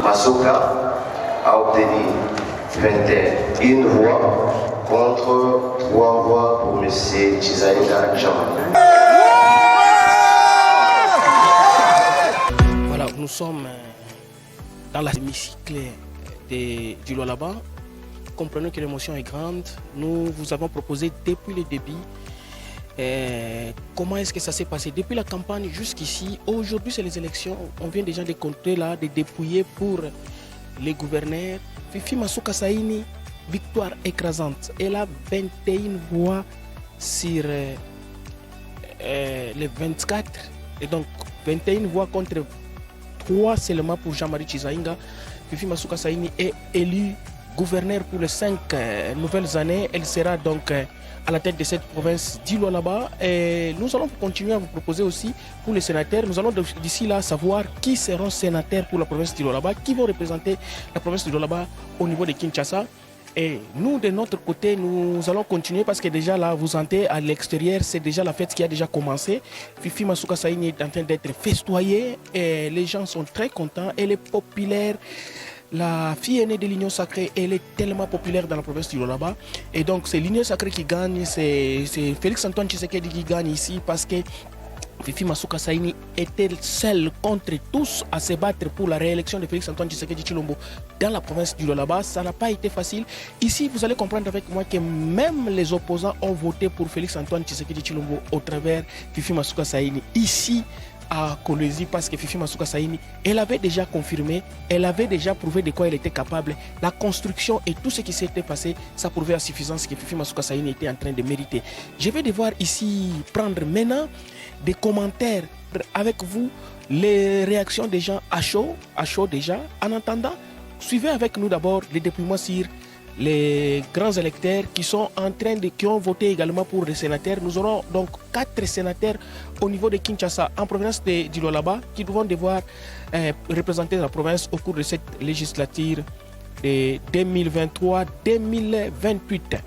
Masuka a obtenu 21 voix contre 3 voix pour M. Chizaïga Jamali. Voilà, nous sommes dans l'hémicycle du Lualaba. Comprenons que l'émotion est grande. Nous vous avons proposé depuis le début comment est-ce que ça s'est passé depuis la campagne jusqu'ici. Aujourd'hui, c'est les élections. On vient déjà de compter là, de dépouiller pour les gouverneurs. Fifi Masuka Saini, victoire écrasante. Elle a 21 voix sur les 24. Et donc 21 voix contre 3 seulement pour Jean-Marie Chizaïga. Fifi Masuka Saini est élue gouverneur pour les 5 nouvelles années. Elle sera donc à la tête de cette province du Lualaba. Et nous allons continuer à vous proposer aussi pour les sénateurs. Nous allons d'ici là savoir qui seront sénateurs pour la province du Lualaba, qui vont représenter la province du Lualaba au niveau de Kinshasa. Et nous, de notre côté, nous allons continuer parce que déjà là, vous sentez à l'extérieur, c'est déjà la fête qui a déjà commencé. Fifi Masuka Saini est en train d'être festoyée et les gens sont très contents. Elle est populaire. La fille aînée de l'Union Sacrée, elle est tellement populaire dans la province du Lualaba. Et donc c'est l'Union Sacrée qui gagne, c'est Félix Antoine Tshisekedi qui gagne ici parce que Fifi Masuka Saini était seule contre tous à se battre pour la réélection de Félix Antoine Tshisekedi Tshilombo dans la province du Lualaba. Ça n'a pas été facile. Ici, vous allez comprendre avec moi que même les opposants ont voté pour Félix Antoine Tshisekedi Tshilombo au travers Fifi Masuka Saini. Ici, à Kolwezi, parce que Fifi Masuka Saini, elle avait déjà confirmé, elle avait déjà prouvé de quoi elle était capable. La construction et tout ce qui s'était passé, ça prouvait à suffisance que Fifi Masuka Saini était en train de mériter. Je vais devoir ici prendre maintenant des commentaires avec vous, les réactions des gens à chaud déjà. En attendant, suivez avec nous d'abord les dépouillements sur les grands électeurs qui ont voté également pour les sénateurs. Nous aurons donc 4 sénateurs au niveau de Kinshasa en province du Lualaba qui vont devoir représenter la province au cours de cette législature de 2023-2028.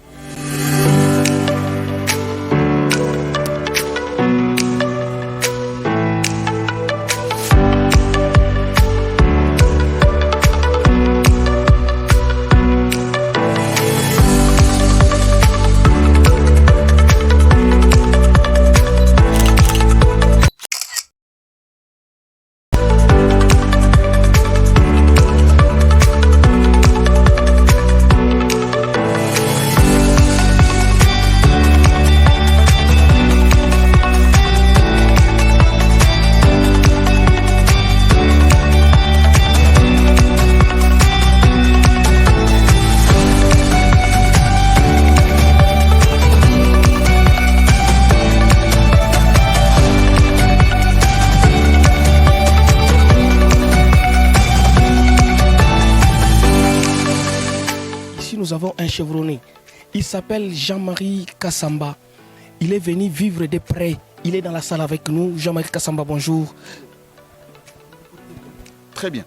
Nous avons un chevronné. Il s'appelle Jean-Marie Kassamba. Il est venu vivre de près. Il est dans la salle avec nous. Jean-Marie Kassamba, bonjour. Très bien.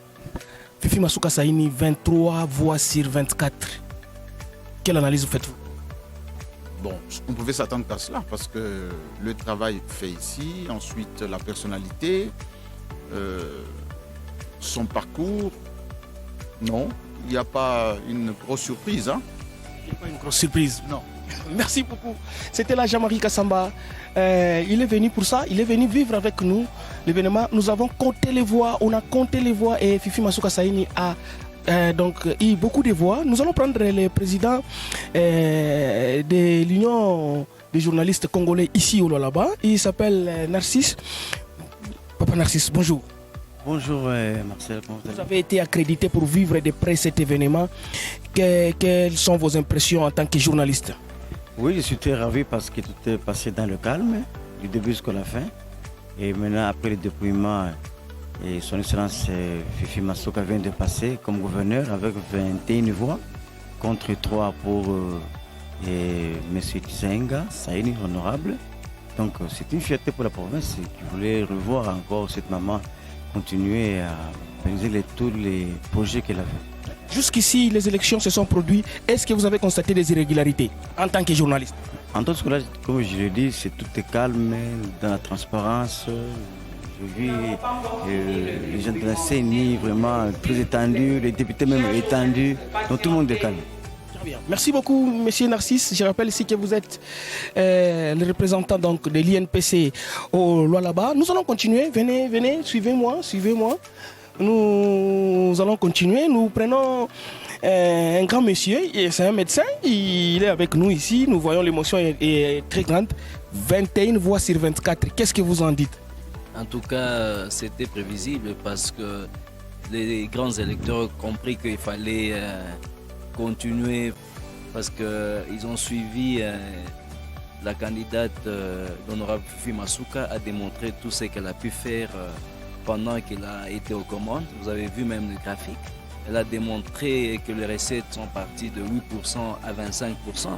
Fifi Masuka Saini, 23 voix sur 24. Quelle analyse faites-vous? Bon, on pouvait s'attendre à cela parce que le travail fait ici, ensuite la personnalité, son parcours, non. Il n'y a pas une grosse surprise. Hein? Il n'y a pas une grosse surprise. Non. Merci beaucoup. C'était là Jean-Marie Kassamba. Il est venu pour ça. Il est venu vivre avec nous l'événement. Nous avons compté les voix. On a compté les voix et Fifi Masuka Saini a donc eu beaucoup de voix. Nous allons prendre le président de l'Union des journalistes congolais ici au Lualaba. Il s'appelle Narcisse. Papa Narcisse, bonjour. Bonjour Marcel. Vous avez été accrédité pour vivre de près cet événement. Quelles sont vos impressions en tant que journaliste? Oui, je suis très ravi parce que tout est passé dans le calme, du début jusqu'à la fin. Et maintenant, après le dépouillement, et son Excellence Fifi Masuka vient de passer comme gouverneur avec 21 voix contre 3 pour M. Chizaïga Saini, honorable. Donc c'est une fierté pour la province qui voulait revoir encore cette maman continuer à réaliser tous les projets qu'elle avait. Jusqu'ici, les élections se sont produites. Est-ce que vous avez constaté des irrégularités en tant que journaliste? En tant que journaliste, comme je l'ai dit, tout est calme, dans la transparence. Je vis les gens de la CENI vraiment très étendus, les députés même étendus, donc tout le monde est calme. Bien. Merci beaucoup, Monsieur Narcisse. Je rappelle ici que vous êtes le représentant donc, de l'INPC au Lualaba. Nous allons continuer. Venez, venez, suivez-moi, suivez-moi. Nous allons continuer. Nous prenons un grand monsieur, c'est un médecin. Il est avec nous ici. Nous voyons l'émotion est très grande. 21 voix sur 24. Qu'est-ce que vous en dites? En tout cas, c'était prévisible parce que les grands électeurs ont compris qu'il fallait continuer parce qu'ils ont suivi la candidate l'honorable Fifi Masuka a démontré tout ce qu'elle a pu faire pendant qu'elle a été aux commandes. Vous avez vu même le graphique. Elle a démontré que les recettes sont parties de 8% à 25%.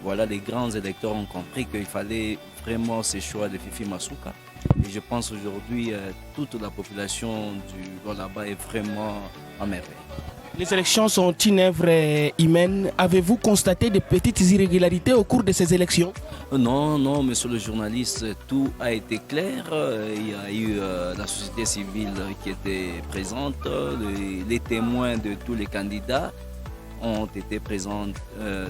Voilà, les grands électeurs ont compris qu'il fallait vraiment ce choix de Fifi Masuka. Et je pense aujourd'hui toute la population du Lualaba est vraiment en merveille. Les élections sont une œuvre humaine. Avez-vous constaté des petites irrégularités au cours de ces élections? Non, non, monsieur le journaliste, tout a été clair. Il y a eu la société civile qui était présente, les témoins de tous les candidats ont été présents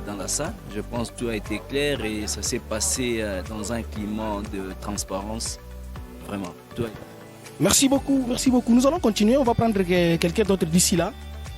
dans la salle. Je pense que tout a été clair et ça s'est passé dans un climat de transparence. Vraiment. Merci beaucoup, merci beaucoup. Nous allons continuer. On va prendre quelqu'un d'autre d'ici là.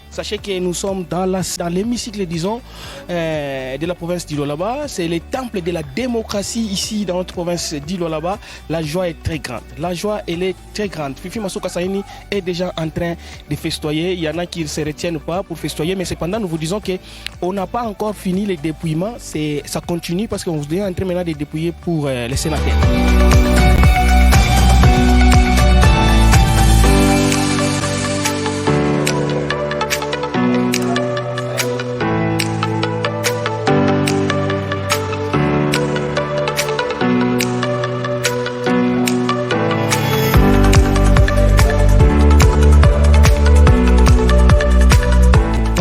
Sachez que nous sommes dans l'hémicycle, disons, de la province du Lualaba. C'est le temple de la démocratie ici dans notre province du Lualaba. La joie est très grande. La joie, elle est très grande. Fifi Masuka Saini est déjà en train de festoyer. Il y en a qui ne se retiennent pas pour festoyer, mais cependant, nous vous disons qu'on n'a pas encore fini les dépouillements. Ça continue parce qu'on est en train maintenant de dépouiller pour les sénateurs.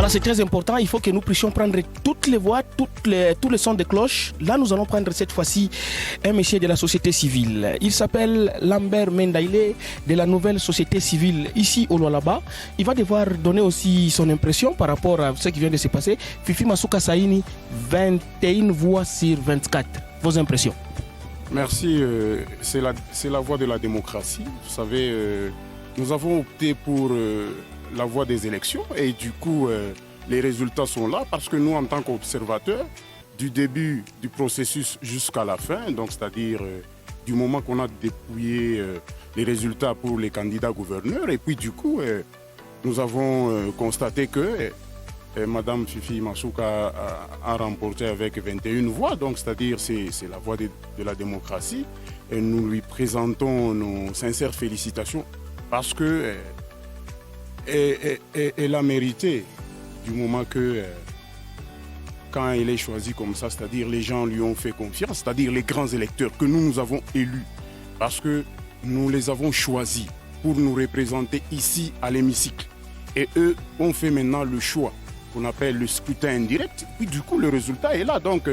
C'est très important, il faut que nous puissions prendre toutes les voix, tous les sons de cloche. Là, nous allons prendre cette fois-ci un monsieur de la société civile. Il s'appelle Lambert Mendaile de la nouvelle société civile ici au Lualaba. Il va devoir donner aussi son impression par rapport à ce qui vient de se passer. Fifi Masuka Saini, 21 voix sur 24. Vos impressions? Merci, c'est la voie de la démocratie. Vous savez, nous avons opté pour la voie des élections et du coup les résultats sont là parce que nous en tant qu'observateurs du début du processus jusqu'à la fin, donc c'est-à-dire du moment qu'on a dépouillé les résultats pour les candidats gouverneurs et puis du coup nous avons constaté que Madame Fifi Masuka a remporté avec 21 voix, donc c'est-à-dire c'est la voie de la démocratie et nous lui présentons nos sincères félicitations parce que elle a mérité du moment que quand elle est choisie comme ça, c'est-à-dire les gens lui ont fait confiance, c'est-à-dire les grands électeurs que nous avons élus, parce que nous les avons choisis pour nous représenter ici à l'hémicycle. Et eux ont fait maintenant le choix qu'on appelle le scrutin indirect. Puis du coup, le résultat est là. Donc,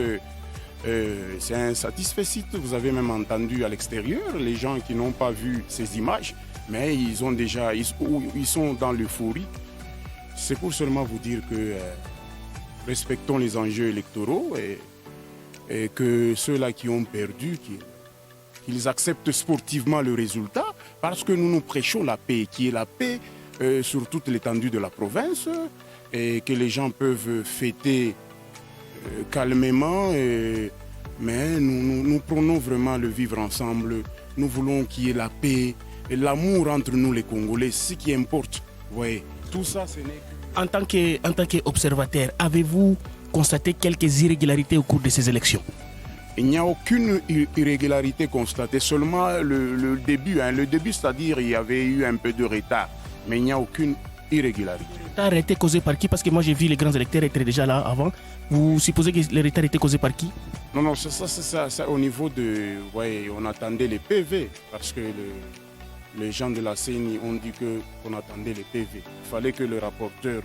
c'est un satisfecit. Vous avez même entendu à l'extérieur les gens qui n'ont pas vu ces images, mais ils sont dans l'euphorie. C'est pour seulement vous dire que respectons les enjeux électoraux et que ceux-là qui ont perdu, qu'ils acceptent sportivement le résultat, parce que nous prêchons la paix, qui est la paix sur toute l'étendue de la province, et que les gens peuvent fêter calmement, mais nous prônons vraiment le vivre ensemble. Nous voulons qu'il y ait la paix, et l'amour entre nous les Congolais, ce qui importe. Ouais, tout ça, ce n'est En tant qu'observateur, avez-vous constaté quelques irrégularités au cours de ces élections? Il n'y a aucune irrégularité constatée, seulement le début. Le début, c'est-à-dire il y avait eu un peu de retard, mais il n'y a aucune irrégularité. Le retard a été causé par qui? Parce que moi j'ai vu les grands électeurs être déjà là avant. Vous supposez que le retard était causé par qui? Non, ça au niveau de... Ouais, on attendait les PV, parce que les gens de la CENI ont dit qu'on attendait les PV. Il fallait que le rapporteur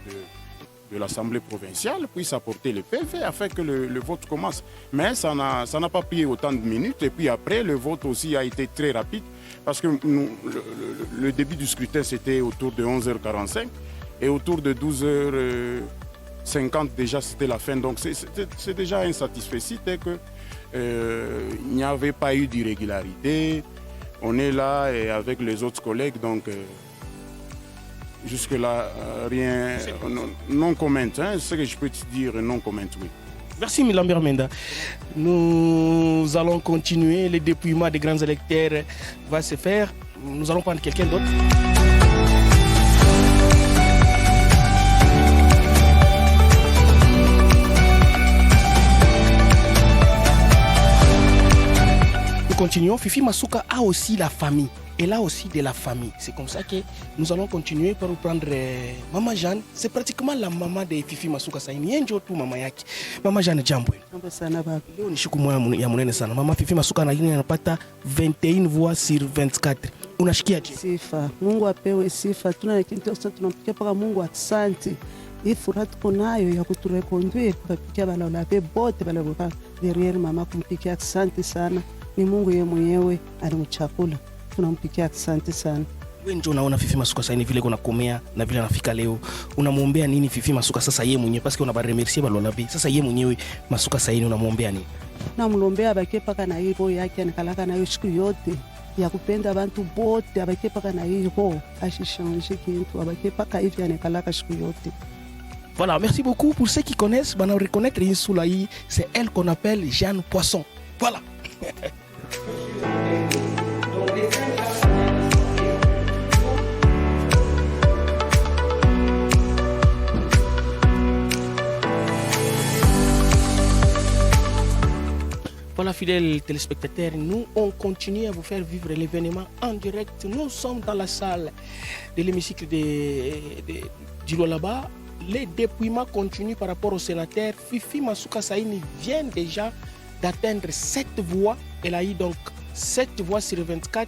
de de l'Assemblée provinciale puisse apporter le PV afin que le vote commence. Mais ça n'a pas pris autant de minutes. Et puis après, le vote aussi a été très rapide parce que le début du scrutin, c'était autour de 11h45 et autour de 12h50 déjà, c'était la fin. Donc c'est déjà insatisfait. C'était que il n'y avait pas eu d'irrégularité. On est là et avec les autres collègues, donc jusque-là, rien, non comment, hein, ce que je peux te dire, non comment, oui. Merci Lambert Menda. Nous allons continuer, le dépouillement des grands électeurs va se faire. Nous allons prendre quelqu'un d'autre. Nous continuons. Fifi Masuka a aussi la famille. Elle a aussi de la famille. C'est comme ça que nous allons continuer par prendre Maman Jeanne. C'est pratiquement la maman de Fifi Masuka Saini. Yenjo tu mama yake. Maman Jeanne jambo. Mambo sana baba. Leo ni siku moja ya munene sana. Mama Fifi Masuka anapata 21 voix sur 24. Unashikiaje? Sifa. Mungu apewe sifa. Tuna kintu sasa tunampikia paka Mungu asante. Hii furaha tuko nayo ya kuturekonduire kupikia bala walape bote bala waka derrière mama kumpikia asante sana. Ni Mungu yeye mwenyewe alimchakula. Tunampikia asante sana. Wewe ndio unaona Fifi Masuka sasa vile kuna komea na vile anafika leo. Unamwombea nini Fifi Masuka sasa yeye mwenyewe parce que on a remercier balolabi. Sasa yeye mwenyewe Masuka sasa unamwombea nini? Namlombea abake paka na hiyo yake anakalaka nayo siku yote ya kupenda abantu bote abake paka na hiyo ashishange kintu abake paka hivi anakalaka siku yote. Voilà, merci beaucoup pour ceux qui connaissent, bana reconnaître Insulaï, c'est elle qu'on appelle Jeanne Poisson. Voilà. Voilà, fidèles téléspectateurs, nous on continue à vous faire vivre l'événement en direct. Nous sommes dans la salle de l'hémicycle du Lualaba. Les dépouillements continuent par rapport au sénateur. Fifi Masuka Saini vient déjà d'atteindre 7 voix. Elle a eu donc 7 voix sur 24.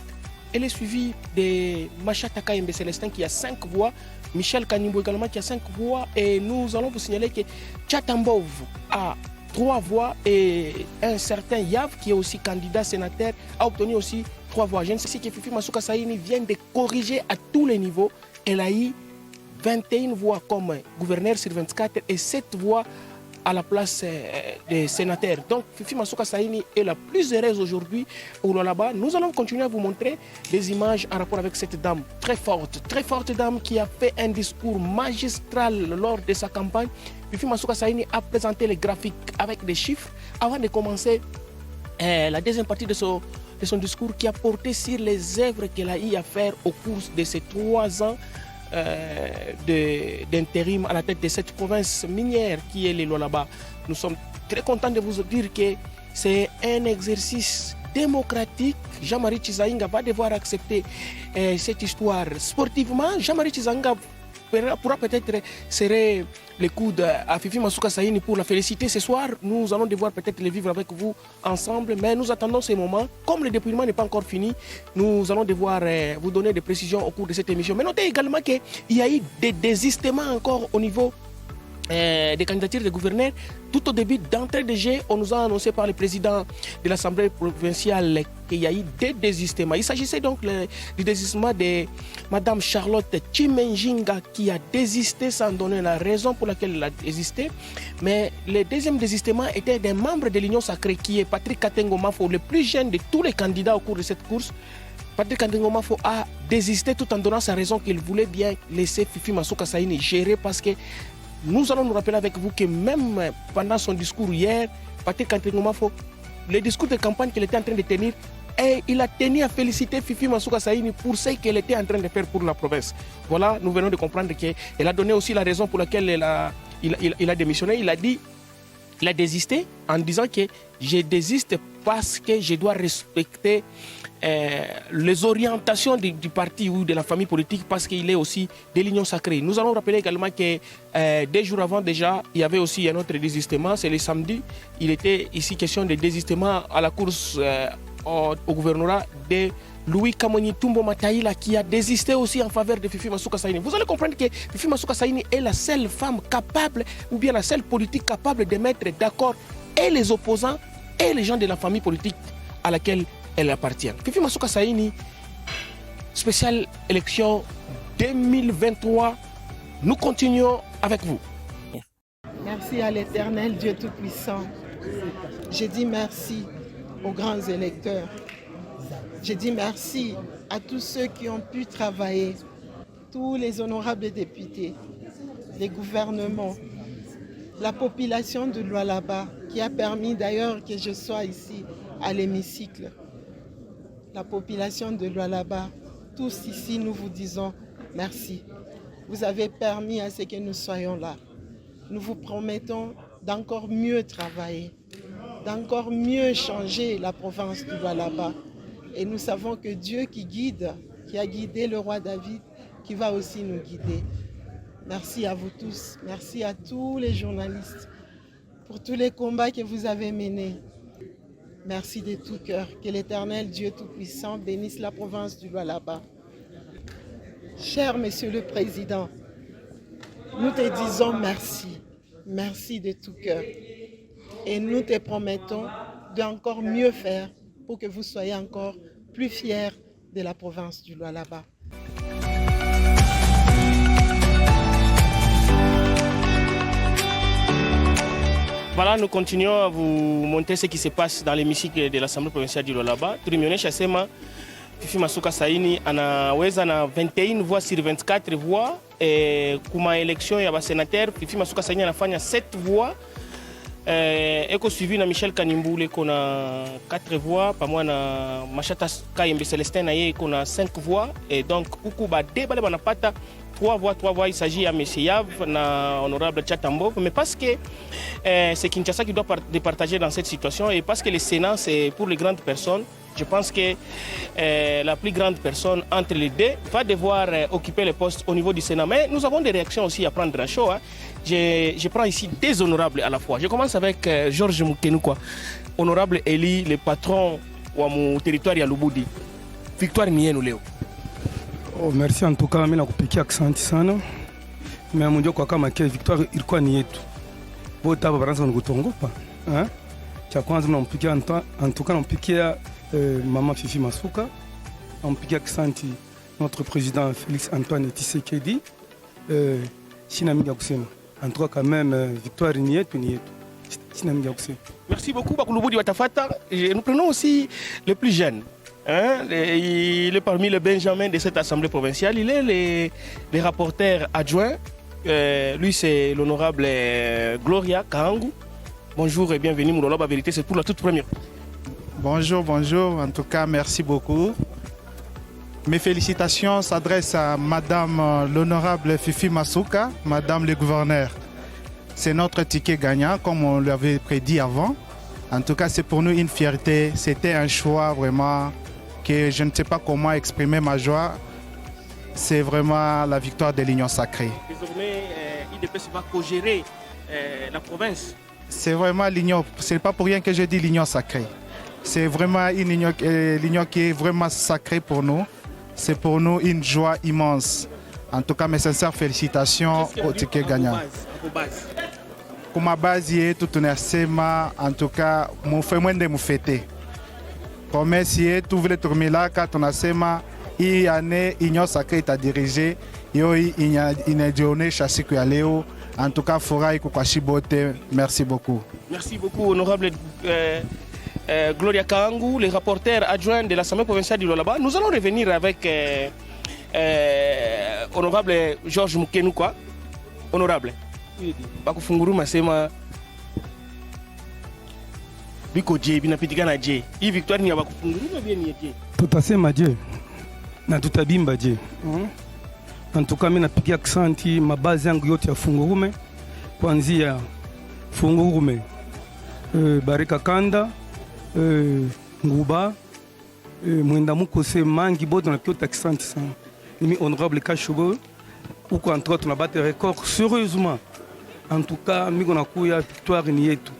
Elle est suivie de Macha Takayembe Célestin qui a 5 voix. Michel Kanimbo également qui a 5 voix. Et nous allons vous signaler que Tchatambov a 3 voix et un certain Yav qui est aussi candidat sénateur a obtenu aussi 3 voix. Je ne sais si Fifi Masuka Saini vient de corriger à tous les niveaux. Elle a eu 21 voix comme gouverneur sur 24 et 7 voix à la place des sénateurs. Donc Fifi Masuka Saini est la plus heureuse aujourd'hui au Lualaba. Nous allons continuer à vous montrer des images en rapport avec cette dame très forte dame qui a fait un discours magistral lors de sa campagne. Fifi Masuka Saini a présenté les graphiques avec des chiffres avant de commencer la deuxième partie de son discours qui a porté sur les œuvres qu'elle a eu à faire au cours de ces 3 ans d'intérim à la tête de cette province minière qui est le Lualaba. Nous sommes très contents de vous dire que c'est un exercice démocratique. Jean-Marie Chizaïnga va devoir accepter cette histoire sportivement. Jean-Marie Chizaïnga pourra peut-être serrer les coudes à Fifi Masuka Saini pour la féliciter ce soir. Nous allons devoir peut-être les vivre avec vous ensemble, mais nous attendons ce moment. Comme le dépouillement n'est pas encore fini, nous allons devoir vous donner des précisions au cours de cette émission. Mais notez également qu'il y a eu des désistements encore au niveau des candidatures de gouverneurs. Tout au début d'entrée de jeu, on nous a annoncé par le président de l'Assemblée provinciale qu'il y a eu des désistements. Il s'agissait donc du désistement de Mme Charlotte Chimenjinga qui a désisté sans donner la raison pour laquelle elle a désisté. Mais le deuxième désistement était d'un membre de l'Union sacrée qui est Patrick Katengo Mafo, le plus jeune de tous les candidats au cours de cette course. Patrick Katengo Mafo a désisté tout en donnant sa raison qu'il voulait bien laisser Fifi Masuka Saini gérer parce que nous allons nous rappeler avec vous que même pendant son discours hier, Patrick Katengo Mafo, le discours de campagne qu'il était en train de tenir, et il a tenu à féliciter Fifi Masuka Saini pour ce qu'elle était en train de faire pour la province. Voilà, nous venons de comprendre qu'elle a donné aussi la raison pour laquelle il a démissionné. Il a désisté en disant que je désiste parce que je dois respecter les orientations du parti ou de la famille politique parce qu'il est aussi de l'Union sacrée. Nous allons rappeler également que 2 jours avant déjà, il y avait aussi un autre désistement, c'est le samedi. Il était ici question de désistement à la course au gouvernorat de Louis Kamoni Tumbo Mataïla qui a désisté aussi en faveur de Fifi Masuka Saini. Vous allez comprendre que Fifi Masuka Saini est la seule femme capable, ou bien la seule politique capable de mettre d'accord et les opposants et les gens de la famille politique à laquelle elle appartient. Fifi Masuka Saini, spéciale élection 2023, nous continuons avec vous. Merci à l'Éternel Dieu Tout-Puissant. J'ai dit merci aux grands électeurs. J'ai dit merci à tous ceux qui ont pu travailler, tous les honorables députés, les gouvernements, la population de Lualaba qui a permis d'ailleurs que je sois ici à l'hémicycle. La population de Lualaba, tous ici, nous vous disons merci. Vous avez permis à ce que nous soyons là. Nous vous promettons d'encore mieux travailler, d'encore mieux changer la province du Lualaba. Et nous savons que Dieu qui guide, qui a guidé le roi David, qui va aussi nous guider. Merci à vous tous, merci à tous les journalistes pour tous les combats que vous avez menés. Merci de tout cœur. Que l'Éternel Dieu Tout-Puissant bénisse la province du Lualaba. Cher Monsieur le Président, nous te disons merci. Merci de tout cœur. Et nous te promettons d'encore mieux faire pour que vous soyez encore plus fiers de la province du Lualaba. Voilà, nous continuons à vous montrer ce qui se passe dans l'hémicycle de l'Assemblée provinciale du Lualaba. Tulimeonyesha sema Fifi Masuka Saini anaweza na 21 voix sur 24 voix. Kuma élection ya basénateur, Fifi Masuka Saini anafanya 7 voix. Eko suivi na Michel Kanimboule kona 4 voix, pamoja na Machata Kayembe Celestin na yeye kona 5 voix. Et donc huku bade bale banapata 3 voix, il s'agit à M. Yav, na honorable Tchatambo, mais parce que c'est Kinshasa qui doit départager dans cette situation et parce que le Sénat c'est pour les grandes personnes, je pense que la plus grande personne entre les deux va devoir occuper le poste au niveau du Sénat. Mais nous avons des réactions aussi à prendre à chaud. Hein. Je prends ici des honorables à la fois. Je commence avec Georges Mukenukwa, honorable Eli, le patron de mon territoire à Lubudi. Victoire Mienu Léo. Oh, merci en tout cas, mimi nakupikia asante sana. Mimi mwenyewe kwa kama kia victoire ilikuwa ni yetu. Wote hapa baraza nikutongopa. Cha kwanza nampikia en tout cas nampikia Maman Fifi Masuka. Nampikia asante notre président Félix Antoine Tshisekedi. Sina mingi kusema. En tout cas quand même victoire ni yetu ni yetu. Sina mingi kusema. Merci beaucoup Bakulubudi Watafata. Nous prenons aussi les plus jeunes. Hein, il est parmi les Benjamins de cette assemblée provinciale. Il est le rapporteur adjoint. Lui, c'est l'honorable Gloria Kahangu. Bonjour et bienvenue. Mouloloba Vérité, c'est pour la toute première. Bonjour, bonjour. En tout cas, merci beaucoup. Mes félicitations s'adressent à Madame l'honorable Fifi Masuka, Madame le gouverneur. C'est notre ticket gagnant, comme on l'avait prédit avant. En tout cas, c'est pour nous une fierté. C'était un choix vraiment que je ne sais pas comment exprimer ma joie. C'est vraiment la victoire de l'Union sacrée. Désormais, IDPS va co-gérer la province. C'est vraiment l'Union. Ce n'est pas pour rien que je dis l'Union sacrée. C'est vraiment une union qui est vraiment sacrée pour nous. C'est pour nous une joie immense. En tout cas, mes sincères félicitations au ticket gagnant. Kuma base tout tunasema en tout cas mufe mwende mufete promesse yetu vile turumilaka tunasema hii ane Union Sacrée itadirige yo inajionyesha siku ya leo. En tout cas furahi kwa shibote. Merci beaucoup. Merci beaucoup honorable Gloria Kahangu, le rapporteur adjoint de l'Assemblée provinciale du Lualaba. Nous allons revenir avec honorable Georges Mukenukwa. Honorable bakufunguruma sema biko je binapitikana je hii victoire ni ya bakufunguruma bien ni je tutasema je na tutabimba je. En tout cas mimi napigia asante mabazi yangu yote ya fungurume kuanzia fungurume Barika Kanda Nguba Mwenda Mukose Mangi bodo na piota asante sana. Mimi honorable Kashubo uko en tout cas tunabate record sérieusement. En tout cas, mimi nakuya victoire ni yetu.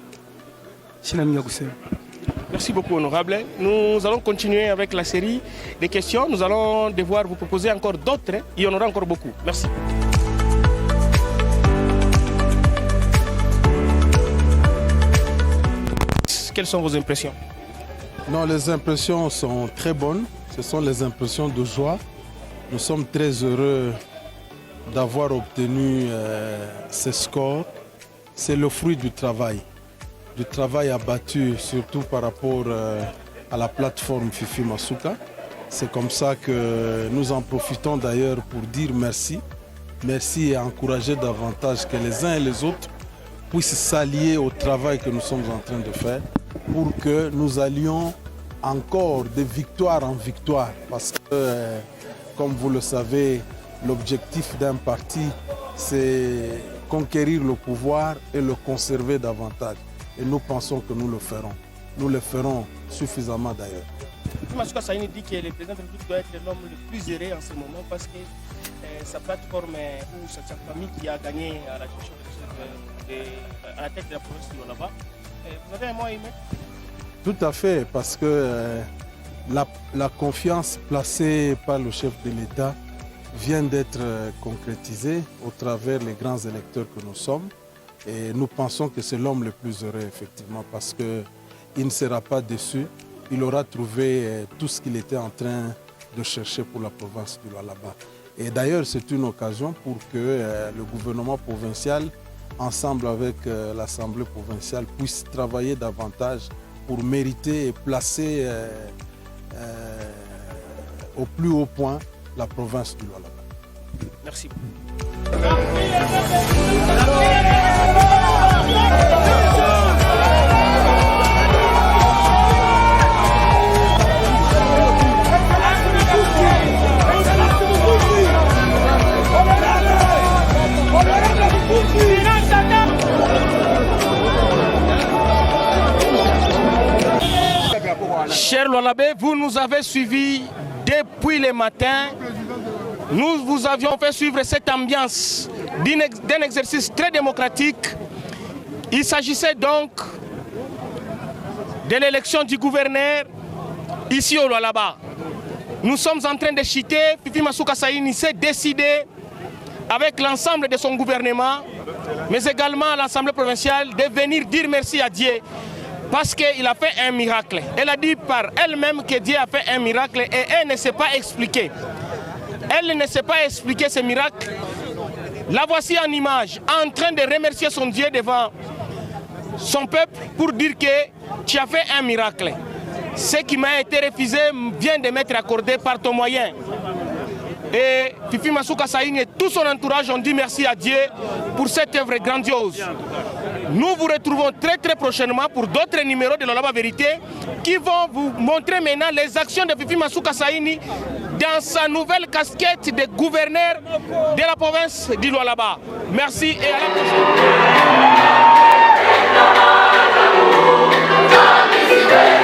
Sina mingi kusema. Merci beaucoup, honorable. Nous allons continuer avec la série des questions. Nous allons devoir vous proposer encore d'autres. Il y en aura encore beaucoup. Merci. Quelles sont vos impressions? Non, les impressions sont très bonnes. Ce sont les impressions de joie. Nous sommes très heureux d'avoir obtenu ces scores. C'est le fruit du travail abattu, surtout par rapport à la plateforme Fifi Masuka. C'est comme ça que nous en profitons d'ailleurs pour dire merci. Merci et encourager davantage que les uns et les autres puissent s'allier au travail que nous sommes en train de faire pour que nous allions encore de victoire en victoire. Parce que, comme vous le savez, l'objectif d'un parti, c'est conquérir le pouvoir et le conserver davantage. Et nous pensons que nous le ferons. Nous le ferons suffisamment d'ailleurs. Masuka Saini dit que le président de la République doit être l'homme le plus heureux en ce moment parce que sa plateforme ou sa famille qui a gagné à la gestion à la tête de la province de là-bas. Vous avez un mot à y mettre? Tout à fait, parce que la confiance placée par le chef de l'État vient d'être concrétisée au travers des grands électeurs que nous sommes. Et nous pensons que c'est l'homme le plus heureux, effectivement, parce qu'il ne sera pas déçu. Il aura trouvé tout ce qu'il était en train de chercher pour la province du Lualaba. Et d'ailleurs, c'est une occasion pour que le gouvernement provincial, ensemble avec l'Assemblée provinciale, puisse travailler davantage pour mériter et placer au plus haut point la province du Lualaba. Merci. Cher Lualabé, vous nous avez suivis depuis le matin. Nous vous avions fait suivre cette ambiance d'un exercice très démocratique. Il s'agissait donc de l'élection du gouverneur ici au Lualaba. Nous sommes en train de chuter. Fifi Masuka Saini s'est décidé avec l'ensemble de son gouvernement, mais également à l'Assemblée provinciale, de venir dire merci à Dieu parce qu'il a fait un miracle. Elle a dit par elle-même que Dieu a fait un miracle et elle ne s'est pas expliquée. Elle ne sait pas expliquer ce miracle. La voici en image, en train de remercier son Dieu devant son peuple pour dire que tu as fait un miracle. Ce qui m'a été refusé vient de m'être accordé par ton moyen. Et Fifi Masuka Saini et tout son entourage ont dit merci à Dieu pour cette œuvre grandiose. Nous vous retrouvons très prochainement pour d'autres numéros de Lualaba Vérité qui vont vous montrer maintenant les actions de Fifi Masuka Saini dans sa nouvelle casquette de gouverneur de la province du Lualaba. Merci et à la prochaine.